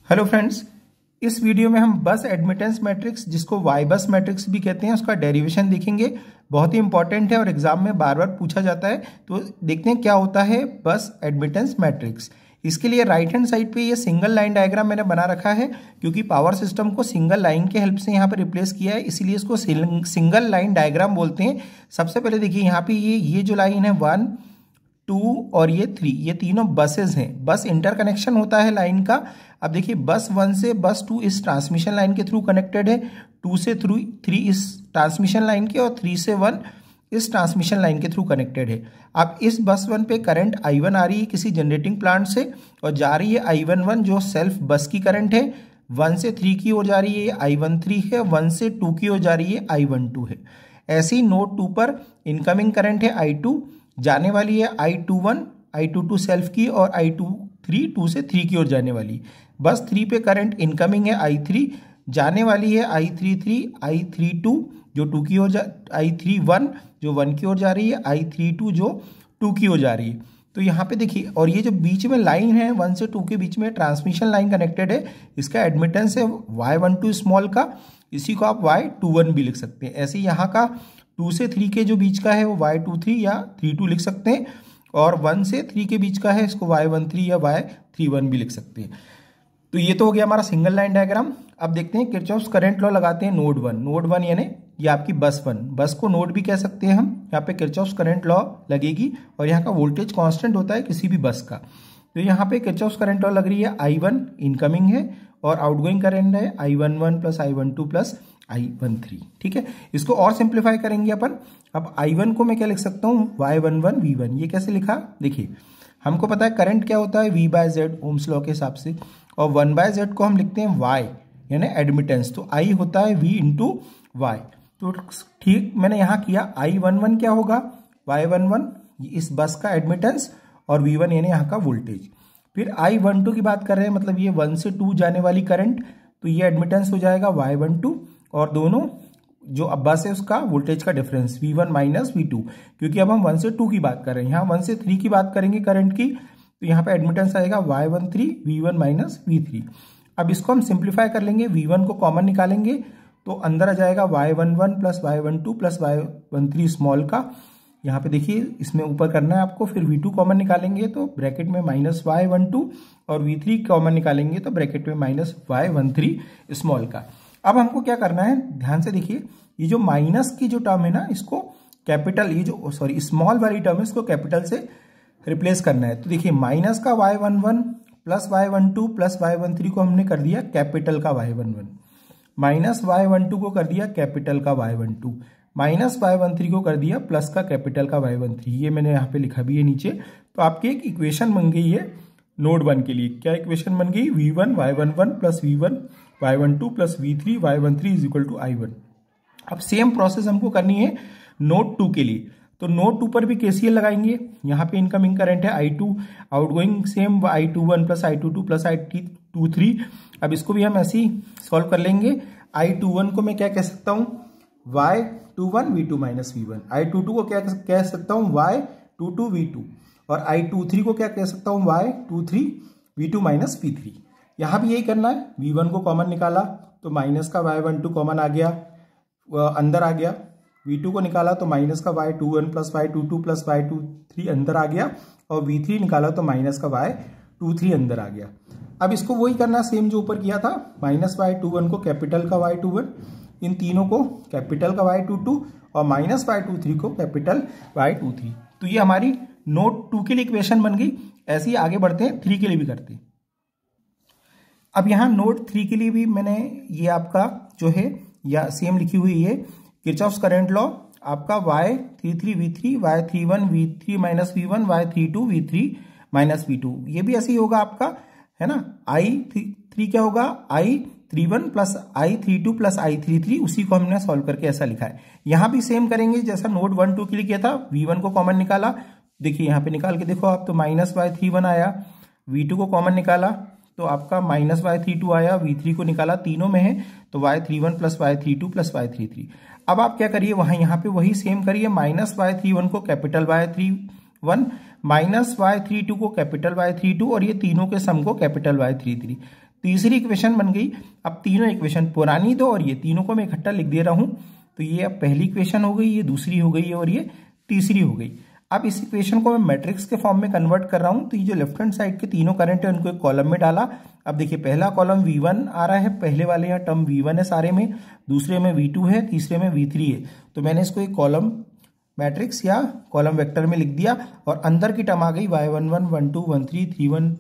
Hello friends, इस video में हम बस एडमिटेंस मैट्रिक्स जिसको वाई बस मैट्रिक्स भी कहते हैं उसका डेरिवेशन देखेंगे। बहुत ही इंपॉर्टेंट है और एग्जाम में बार बार पूछा जाता है। तो देखते हैं क्या होता है बस एडमिटेंस मैट्रिक्स। इसके लिए राइट हैंड साइड पे ये सिंगल लाइन डायग्राम मैंने बना रखा है, क्योंकि पावर सिस्टम को सिंगल लाइन के हेल्प से यहाँ पर रिप्लेस किया है, इसीलिए इसको सिंगल लाइन डायग्राम बोलते हैं। सबसे पहले देखिए यहाँ पे ये जो लाइन है 1, 2 और ये 3, ये तीनों बसेस हैं। बस इंटरकनेक्शन होता है लाइन का। अब देखिए बस 1 से बस 2 इस ट्रांसमिशन लाइन के थ्रू कनेक्टेड है, 2 से 3 इस ट्रांसमिशन लाइन के और 3 से 1 इस ट्रांसमिशन लाइन के थ्रू कनेक्टेड है। अब इस बस 1 पे करंट I1 आ रही है किसी जनरेटिंग प्लांट से और जा रही है I11 जो सेल्फ बस की करंट है। 1 से 3 की ओर जा रही है I13 है, 1 से 2 की ओर जा रही है I12 है। ऐसी नोड 2 पर इनकमिंग करंट है I2, जाने वाली है I21, I22 सेल्फ की और I23 2 से 3 की ओर जाने वाली। बस 3 पे करंट इनकमिंग है I3, जाने वाली है I33, I32 जो 2 की ओर I31 जो 1 की ओर जा रही है, I32 जो 2 की ओर जा रही है। तो यहाँ पे देखिए, और ये जो बीच में लाइन है 1 से 2 के बीच में ट्रांसमिशन लाइन कनेक्टेड है, इसका एडमिटेंस है Y12 स्मॉल का, इसी को आप Y21 भी लिख सकते हैं। ऐसे यहाँ का 2 से 3 के जो बीच का है वो Y23 या 32 लिख सकते हैं, और 1 से 3 के बीच का है इसको Y13 या Y31 भी लिख सकते हैं। तो ये तो हो गया हमारा सिंगल लाइन डायग्राम। अब देखते हैं किरचॉफ्स करंट लॉ लगाते हैं नोड 1। नोड 1 यानी ये आपकी बस 1, बस को नोड भी कह सकते हैं हम। यहाँ पे किरचॉफ्स करंट लॉ लगेगी और यहाँ का वोल्टेज कांस्टेंट होता है किसी भी बस का। तो यहाँ पे किरचॉफ्स करंट लॉ लग रही है, I1 इनकमिंग है और आउटगोइंग करंट है I11 plus I12 plus I13। ठीक है, इसको और सिंप्लीफाई करेंगे अपन। अब I1 को मैं क्या लिख सकता हूँ, Y11 V1। ये कैसे लिखा, देखिए हमको पता है करंट क्या होता है V/Z ओम्स लॉ के हिसाब से, और 1/Z को हम लिखते हैं Y यानी एडमिटेंस। तो I होता है V इंटू Y। तो ठीक मैंने यहाँ किया, I11 क्या होगा, Y11 इस बस का एडमिटेंस और V1 यानी यहाँ का वोल्टेज। फिर I12 की बात कर रहे हैं, मतलब ये 1 से 2 जाने वाली करंट, तो ये एडमिटेंस हो जाएगा Y12, और दोनों जो अब बस है उसका वोल्टेज का डिफरेंस V1 माइनस V2, क्योंकि अब हम 1 से 2 की बात कर रहे हैं। यहाँ 1 से 3 की बात करेंगे करंट की, तो यहाँ पे एडमिटेंस आएगा Y13 V1 माइनस V3। अब इसको हम सिंप्लीफाई कर लेंगे, V1 को कॉमन निकालेंगे तो अंदर आ जाएगा Y11 plus Y12 plus Y13 small का। यहाँ पे देखिए इसमें ऊपर करना है आपको। फिर V2 कॉमन निकालेंगे तो ब्रैकेट में माइनस Y12, और V3 कॉमन निकालेंगे तो ब्रैकेट में माइनस Y13 स्मॉल का। अब हमको क्या करना है, ध्यान से देखिए, ये जो माइनस की जो टर्म है ना, इसको कैपिटल, ये जो सॉरी स्मॉल वाली टर्म है इसको कैपिटल से रिप्लेस करना है। तो देखिए माइनस का Y11 plus Y12 plus Y13 को हमने कर दिया कैपिटल का Y11, माइनस Y12 को कर दिया कैपिटल का Y12, माइनस Y13 को कर दिया प्लस का कैपिटल का Y13। ये मैंने यहाँ पे लिखा भी है नीचे। तो आपकी एक इक्वेशन बन गई है नोड 1 के लिए। क्या इक्वेशन बन गई, V1 Y11 plus V1 Y12 plus V3 Y13 is equal to I1। अब सेम प्रोसेस हमको करनी है नोड 2 के लिए। तो नोड 2 पर भी KCL लगाएंगे। यहाँ पे इनकमिंग करंट है I2, outgoing same I21 plus I22 plus I23। अब इसको भी हम ऐसे ही सॉल्व कर लेंगे। I21 को मैं क्या कह सकता हूँ, Y21 V2 minus V1। I22 को क्या कह सकता हूँ, Y22 V2, और I23 को क्या कह सकता हूँ, Y23 V2 माइनस V3। यहाँ भी यही करना है। V1 को कॉमन निकाला तो माइनस का Y12 कॉमन आ गया, अंदर आ गया। V2 को निकाला तो माइनस का Y21 plus Y22 plus Y23 अंदर आ गया, और V3 निकाला तो माइनस का Y23 अंदर आ गया। अब इसको वही करना सेम जो ऊपर किया था, माइनस Y21 को कैपिटल का Y21, इन तीनों को कैपिटल का Y22, और माइनस Y23 को कैपिटल Y23। तो ये हमारी नोड 2 के लिए इक्वेशन बन गई। ऐसे ही आगे बढ़ते हैं, 3 के लिए भी करते हैं। अब यहाँ नोड 3 के लिए भी मैंने ये आपका जो है या सेम लिखी हुई है किरचॉफ्स करंट लॉ। आपका Y33 V3 Y31 V3 minus V1 Y32 V3 minus V2, ये भी ऐसे ही होगा आपका, है ना। I3 क्या होगा, I31 plus I32 plus I33, उसी को हमने सॉल्व करके ऐसा लिखा है। यहाँ भी सेम करेंगे जैसा नोड 1 2 के लिए किया था। V1 को कॉमन निकाला, देखिए यहाँ पे निकाल के देखो आप, तो माइनस Y31 आया। V2 को कॉमन निकाला तो आपका माइनस Y32 आया। V3 को निकाला, तीनों में है तो Y31 plus Y32 plus Y33। अब आप क्या करिए, वहां यहाँ पे वही सेम करिए, माइनस Y31 को कैपिटल Y31, माइनस Y32 को कैपिटल Y32, और ये तीनों के सम को कैपिटल Y33। तीसरी इक्वेशन बन गई। अब तीनों इक्वेशन पुरानी दो और ये तीनों को मैं इकट्ठा लिख दे रहा हूं, तो ये अब पहली इक्वेशन हो गई, ये दूसरी हो गई और ये तीसरी हो गई। अब इस इक्वेशन को मैं मैट्रिक्स के फॉर्म में कन्वर्ट कर रहा हूं, तो ये जो लेफ्ट हैंड साइड के तीनों करंट है उनको एक कॉलम में डाला। अब देखिए पहला कॉलम V1 आ रहा है, पहले वाले यहाँ टर्म V1 है सारे में, दूसरे में V2 है, तीसरे में V3 है। तो मैंने इसको एक कॉलम मैट्रिक्स या कॉलम वेक्टर में लिख दिया और अंदर की टर्म आ गई y11 12 13 31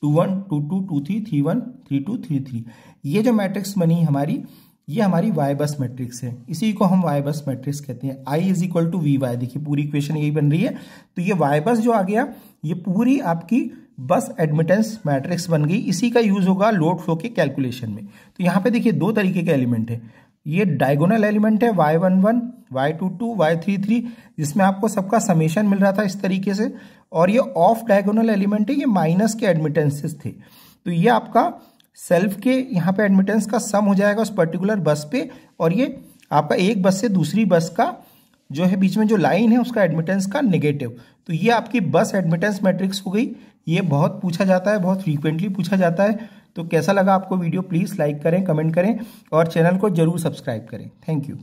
21 22 23 31 32 33। ये जो मैट्रिक्स बनी हमारी, ये हमारी वाई बस मैट्रिक्स है, इसी को हम वाई बस मैट्रिक्स कहते हैं। I is equal to V Y, देखिए पूरी इक्वेशन यही बन रही है। तो ये वाई बस जो आ गया, ये पूरी आपकी बस एडमिटेंस मैट्रिक्स बन गई। इसी का यूज होगा लोड फ्लो के कैलकुलेशन में। तो यहाँ पे देखिए दो तरीके के एलिमेंट है, ये डायगोनल एलिमेंट है y11 y22 y33, जिसमें आपको सबका समेशन मिल रहा था इस तरीके से, और ये ऑफ डायगोनल एलिमेंट है, ये माइनस के एडमिटेंसेस थे। तो ये आपका सेल्फ के यहाँ पे एडमिटेंस का सम हो जाएगा उस पर्टिकुलर बस पे, और ये आपका एक बस से दूसरी बस का जो है बीच में जो लाइन है उसका एडमिटेंस का नेगेटिव। तो ये आपकी बस एडमिटेंस मैट्रिक्स हो गई। ये बहुत पूछा जाता है, बहुत फ्रीक्वेंटली पूछा जाता है। तो कैसा लगा आपको वीडियो, प्लीज़ लाइक करें, कमेंट करें और चैनल को जरूर सब्सक्राइब करें। Thank you.